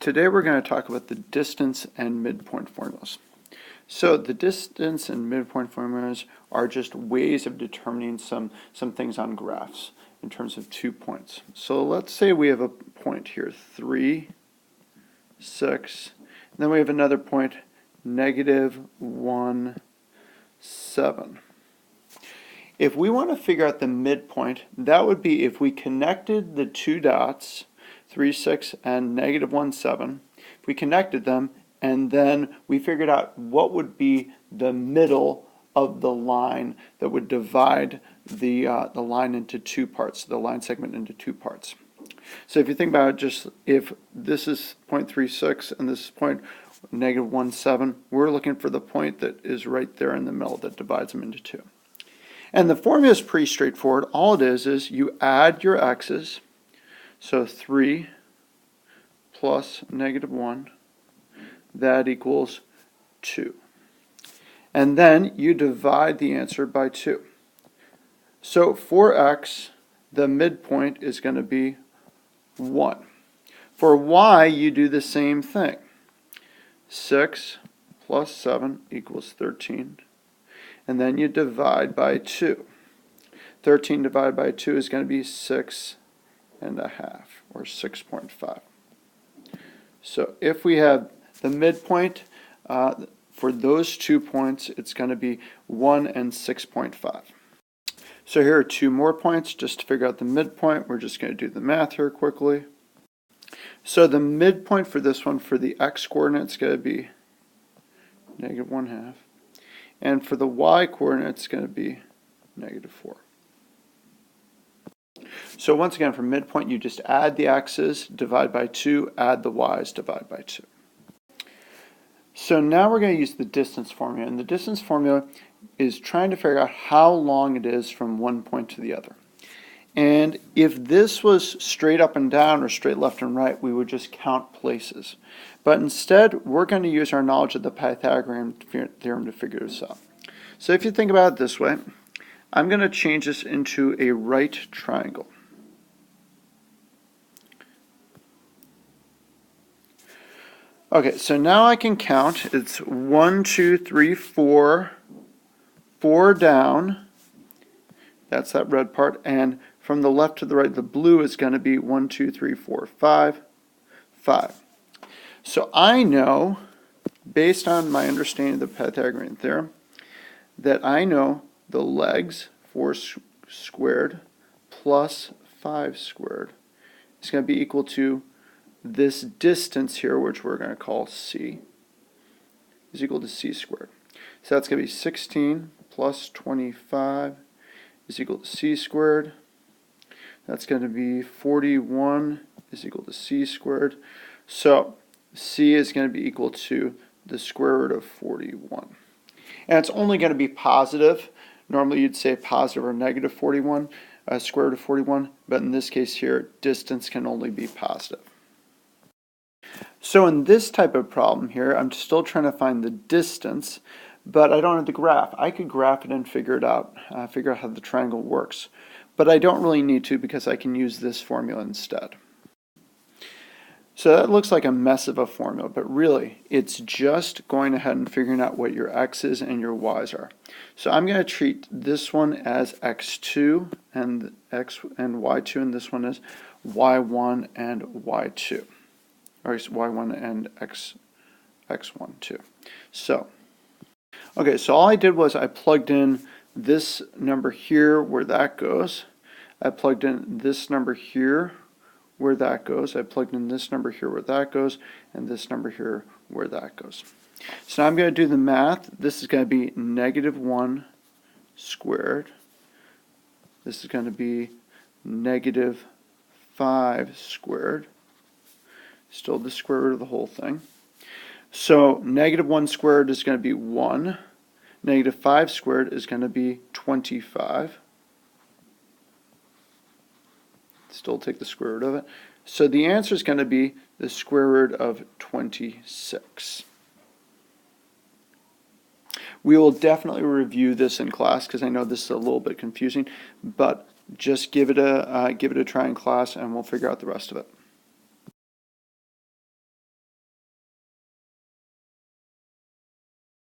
Today we're going to talk about the distance and midpoint formulas. So the distance and midpoint formulas are just ways of determining some things on graphs in terms of 2 points. So let's say we have a point here, 3, 6, and then we have another point, -1, 7. If we want to figure out the midpoint, that would be if we connected the two dots, 3, 6 and -1, 7, if we connected them and then we figured out what would be the middle of the line that would divide the line into two parts, the line segment into two parts. So if you think about it, just if this is point 36 and this is point -1, 7, we're looking for the point that is right there in the middle that divides them into two. And the formula is pretty straightforward. All it is you add your x's. So 3 plus -1, that equals 2. And then you divide the answer by 2. So for x, the midpoint is going to be 1. For y, you do the same thing. 6 plus 7 equals 13. And then you divide by 2. 13 divided by 2 is going to be 6.5, or 6.5. So if we have the midpoint for those 2 points, it's going to be 1 and 6.5. So here are 2 more points just to figure out the midpoint. We're just going to do the math here quickly. So the midpoint for this one, for the x coordinate, is going to be -1/2. And for the y coordinate, it's going to be -4. So once again, for midpoint, you just add the x's, divide by 2, add the y's, divide by 2. So now we're going to use the distance formula. And the distance formula is trying to figure out how long it is from one point to the other. And if this was straight up and down or straight left and right, we would just count places. But instead, we're going to use our knowledge of the Pythagorean theorem to figure this out. So if you think about it this way, I'm going to change this into a right triangle. Okay, so now I can count. It's 1, 2, 3, 4, 4 down. That's that red part. And from the left to the right, the blue is going to be 1, 2, 3, 4, 5, 5. So I know, based on my understanding of the Pythagorean theorem, that I know the legs, 4 squared plus 5 squared, is going to be equal to this distance here, which we're going to call c, is equal to c squared. So that's going to be 16 plus 25 is equal to c squared. That's going to be 41 is equal to c squared. So c is going to be equal to the square root of 41. And it's only going to be positive. Normally you'd say positive or negative 41, square root of 41, but in this case here, distance can only be positive. So in this type of problem here, I'm still trying to find the distance, but I don't have the graph. I could graph it and figure it out, figure out how the triangle works. But I don't really need to because I can use this formula instead. So that looks like a mess of a formula, but really it's just going ahead and figuring out what your x's and your y's are. So I'm going to treat this one as x2 and y2, and this one as y1 and y2. Or y1 and x1 too. So, okay, so all I did was I plugged in this number here where that goes. I plugged in this number here where that goes. I plugged in this number here where that goes, and this number here where that goes. So now I'm going to do the math. This is going to be -1 squared. This is going to be -5 squared. Still the square root of the whole thing. So -1 squared is going to be 1. -5 squared is going to be 25. Still take the square root of it. So the answer is going to be the square root of 26. We will definitely review this in class because I know this is a little bit confusing, but just give it a try in class and we'll figure out the rest of it.